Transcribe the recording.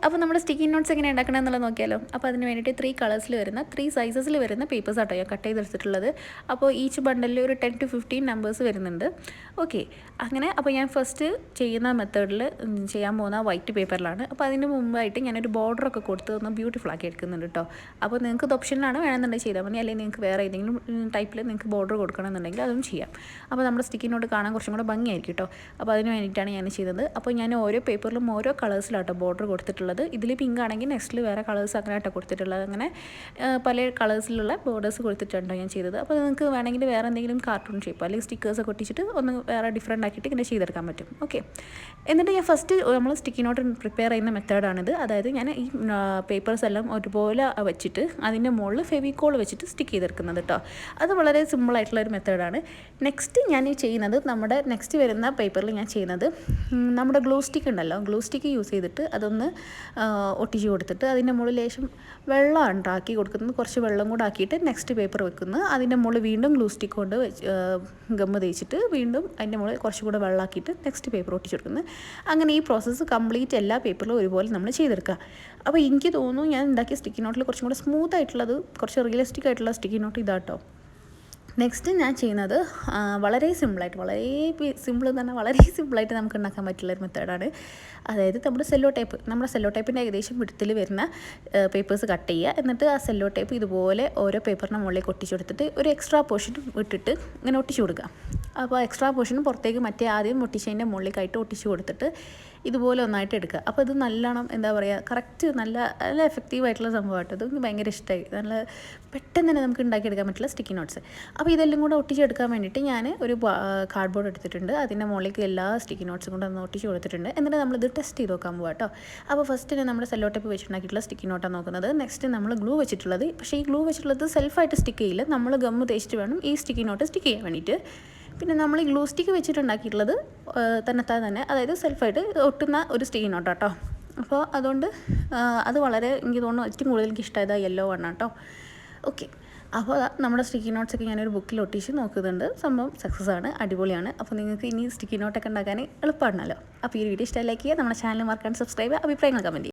അപ്പോൾ നമ്മുടെ sticky notes എങ്ങനെ ഉണ്ടാക്കണം എന്നുള്ളത് നോക്കിയാലോ. അപ്പോൾ അതിന് വേണ്ടിയിട്ട് 3 കളേഴ്സിൽ വരുന്ന 3 സൈസസിൽ വരുന്ന പേപ്പേഴ്സ് ആട്ടോ ഞാൻ കട്ട് ചെയ്തെടുത്തിട്ടുള്ളത്. അപ്പോൾ ഈച്ച് ബണ്ടലിൽ ഒരു 10 to 15 നമ്പേഴ്സ് വരുന്നുണ്ട്. ഓക്കെ, അങ്ങനെ അപ്പോൾ ഞാൻ ഫസ്റ്റ് ചെയ്യുന്ന മെത്തേഡിൽ ചെയ്യാൻ പോകുന്ന വൈറ്റ് പേപ്പറിലാണ്. അപ്പോൾ അതിന് മുമ്പായിട്ട് ഞാനൊരു ബോർഡറൊക്കെ കൊടുത്ത് ഒന്ന് ബ്യൂട്ടിഫുൾ ആക്കി എടുക്കുന്നുണ്ട് കേട്ടോ. അപ്പോൾ നിങ്ങൾക്ക് ഇത് ഓപ്ഷനിലാണ്, വേണമെന്നുണ്ടെങ്കിൽ ചെയ്താൽ മതി. അല്ലെങ്കിൽ നിങ്ങൾക്ക് വേറെ ഏതെങ്കിലും ടൈപ്പിൽ നിങ്ങൾക്ക് ബോർഡർ കൊടുക്കണമെന്നുണ്ടെങ്കിൽ അതും ചെയ്യാം. അപ്പോൾ നമ്മുടെ സ്റ്റിക്കി നോട്ട് കാണാൻ കുറച്ചും കൂടെ ഭംഗിയായിരിക്കും കേട്ടോ. അപ്പോൾ അതിന് വേണ്ടിയിട്ടാണ് ഞാൻ ചെയ്തത്. അപ്പോൾ ഞാൻ ഓരോ പേപ്പറിലും ഓരോ കളേഴ്സിലാട്ടോ ബോർഡർ കൊടുത്തിട്ടുള്ളത്. ഇതിൽ പിങ്ക് ആണെങ്കിൽ നെക്സ്റ്റിൽ വേറെ കളേഴ്സ് അങ്ങനെ ആട്ടോ കൊടുത്തിട്ടുള്ളത്. അങ്ങനെ പല കളേഴ്സിലുള്ള ബോർഡേഴ്സ് കൊടുത്തിട്ടുണ്ടോ ഞാൻ ചെയ്തത്. അപ്പോൾ നിങ്ങൾക്ക് വേണമെങ്കിൽ വേറെ എന്തെങ്കിലും കാർട്ടൂൺ ഷേപ്പ് അല്ലെങ്കിൽ സ്റ്റിക്കേഴ്സൊക്കെ ഒട്ടിച്ചിട്ട് ഒന്ന് വേറെ ഡിഫറെൻ്റ് ആക്കിയിട്ട് ഇങ്ങനെ ചെയ്തെടുക്കാൻ പറ്റും. ഓക്കെ, എന്നിട്ട് ഞാൻ ഫസ്റ്റ് നമ്മൾ സ്റ്റിക്കി നോട്ട് പ്രിപ്പയർ ചെയ്യുന്ന മെത്തേഡാണിത്. അതായത് ഞാൻ ഈ പേപ്പേഴ്സ് എല്ലാം ഒരുപോലെ വെച്ചിട്ട് അതിൻ്റെ മുകളിൽ ഫെവിക്കോൾ വെച്ചിട്ട് സ്റ്റിക്ക് ചെയ്തെടുക്കുന്നത് കേട്ടോ. അത് വളരെ സിമ്പിളായിട്ടുള്ളൊരു മെത്തേഡാണ്. നെക്സ്റ്റ് ഞാൻ ചെയ്യുന്നത് നമ്മുടെ നെക്സ്റ്റ് വരുന്ന പേപ്പറിൽ ഞാൻ ചെയ്യുന്നത് നമ്മുടെ ഗ്ലൂ സ്റ്റിക്ക് ഉണ്ടല്ലോ, ഗ്ലൂ സ്റ്റിക്ക് യൂസ് ചെയ്തിട്ട് അതൊന്ന് ഒട്ടിച്ച് കൊടുത്തിട്ട് അതിൻ്റെ മുകളിൽ ലേശം വെള്ളം ഉണ്ടാക്കി കൊടുക്കുന്നത്, കുറച്ച് വെള്ളം കൂടെ ആക്കിയിട്ട് നെക്സ്റ്റ് പേപ്പർ വെക്കുന്നത്. അതിൻ്റെ മുകളിൽ വീണ്ടും ഗ്ലൂ സ്റ്റിക്ക് കൊണ്ട് ഗമ്മ് തേച്ചിട്ട് വീണ്ടും അതിൻ്റെ മുകളിൽ കുറച്ചും കൂടെ വെള്ളമാക്കിയിട്ട് നെക്സ്റ്റ് പേപ്പർ ഒട്ടിച്ച് കൊടുക്കുന്നത്. അങ്ങനെ ഈ പ്രോസസ്സ് കംപ്ലീറ്റ് എല്ലാ പേപ്പറിലും ഒരുപോലെ നമ്മൾ ചെയ്തെടുക്കുക. അപ്പോൾ എനിക്ക് തോന്നുന്നു ഞാൻ ഉണ്ടാക്കിയ സ്റ്റിക്കി നോട്ടിൽ കുറച്ചും കൂടെ സ്മൂത്ത് ആയിട്ടുള്ളത്, കുറച്ച് റിയലിസ്റ്റിക് ആയിട്ടുള്ള സ്റ്റിക്കി നോട്ട് ഇതാട്ടോ. നെക്സ്റ്റ് ഞാൻ ചെയ്യുന്നത് വളരെ സിമ്പിളായിട്ട്, വളരെ സിമ്പിൾ എന്ന് പറഞ്ഞാൽ വളരെ സിമ്പിളായിട്ട് നമുക്ക് ഉണ്ടാക്കാൻ പറ്റുള്ളൊരു മെത്തേഡാണ്. അതായത് നമ്മുടെ സെല്ലോ ടേപ്പിൻ്റെ ഏകദേശം വിടത്തിൽ വരുന്ന പേപ്പേഴ്സ് കട്ട് ചെയ്യുക. എന്നിട്ട് ആ സെല്ലോ ടേപ്പ് ഇതുപോലെ ഓരോ പേപ്പറിൻ്റെ മുകളിലേക്ക് ഒട്ടിച്ച് കൊടുത്തിട്ട് ഒരു എക്സ്ട്രാ പോർഷൻ വിട്ടിട്ട് ഇങ്ങനെ ഒട്ടിച്ച് കൊടുക്കുക. അപ്പോൾ എക്സ്ട്രാ പോർഷൻ പുറത്തേക്ക് മറ്റേ ആദ്യം ഒട്ടിച്ചതിൻ്റെ മുകളിലേക്കായിട്ട് ഒട്ടിച്ച് കൊടുത്തിട്ട് ഇതുപോലെ ഒന്നായിട്ട് എടുക്കുക. അപ്പോൾ ഇത് നല്ലോണം എന്താ പറയുക, കറക്റ്റ് നല്ല എഫക്റ്റീവായിട്ടുള്ള സംഭവമായിട്ട്. ഇത് ഭയങ്കര ഇഷ്ടമായി. നല്ല പെട്ടെന്ന് തന്നെ നമുക്ക് ഉണ്ടാക്കിയെടുക്കാൻ പറ്റുള്ള സ്റ്റിക്കി നോട്ട്സ്. അപ്പോൾ ഇതെല്ലാം കൂടെ ഒട്ടിച്ചെടുക്കാൻ വേണ്ടിയിട്ട് ഞാൻ ഒരു കാർഡ്ബോർഡ് എടുത്തിട്ടുണ്ട്. അതിൻ്റെ മുകളിലേക്ക് എല്ലാ സ്റ്റിക്കി നോട്ട്സും കൂടെ ഒന്ന് ഒട്ടിച്ച് കൊടുത്തിട്ടുണ്ട്. എന്നിട്ട് നമ്മളിത് ടെസ്റ്റ് ചെയ്ത് നോക്കാൻ പോകാം കേട്ടോ. അപ്പോൾ ഫസ്റ്റ് നമ്മുടെ സെല്ലോ ടേപ്പ് വെച്ചിട്ടുണ്ടാക്കിയിട്ടുള്ള സ്റ്റിക്കി നോട്ടാണ് നോക്കുന്നത്. നെക്സ്റ്റ് നമ്മൾ ഗ്ലൂ വെച്ചിട്ടുള്ളത്. പക്ഷേ ഈ ഗ്ലൂ വെച്ചിട്ടുള്ളത് സെൽഫായിട്ട് സ്റ്റിക്ക് ചെയ്യില്ല, നമ്മൾ ഗമ്മ് തേച്ചിട്ട് വേണം ഈ സ്റ്റിക്കി നോട്ട് സ്റ്റിക്ക് ചെയ്യാൻ വേണ്ടിയിട്ട്. പിന്നെ നമ്മൾ ഈ ഗ്ലൂ സ്റ്റിക്ക് വെച്ചിട്ടുണ്ടാക്കിയിട്ടുള്ളത് തന്നെ, അതായത് സെൽഫായിട്ട് ഒട്ടുന്ന ഒരു സ്റ്റിക്കി നോട്ട് കേട്ടോ. അപ്പോൾ അതുകൊണ്ട് അത് വളരെ എനിക്ക് തോന്നുന്നു ഏറ്റവും കൂടുതൽ എനിക്ക് ഇഷ്ടമായത് യെല്ലോ ആണ് കേട്ടോ. ഓക്കെ, അപ്പോൾ നമ്മുടെ സ്റ്റിക്കി നോട്ട്സൊക്കെ ഞാനൊരു ബുക്കിൽ ഒട്ടിച്ച് നോക്കുന്നുണ്ട്. സംഭവം സക്സസ് ആണ്, അടിപൊളിയാണ്. അപ്പോൾ നിങ്ങൾക്ക് ഇനി സ്റ്റിക്കി നോട്ടൊക്കെ ഉണ്ടാക്കാൻ എളുപ്പമാണല്ലോ. അപ്പോൾ ഈ വീഡിയോ ഇഷ്ടമായി ലൈക്ക് ചെയ്യുക, നമ്മുടെ ചാനൽ മറക്കാൻ സബ്സ്ക്രൈബ് ചെയ്യുക, അഭിപ്രായങ്ങൾ കമൻറ്റ് ചെയ്യുക.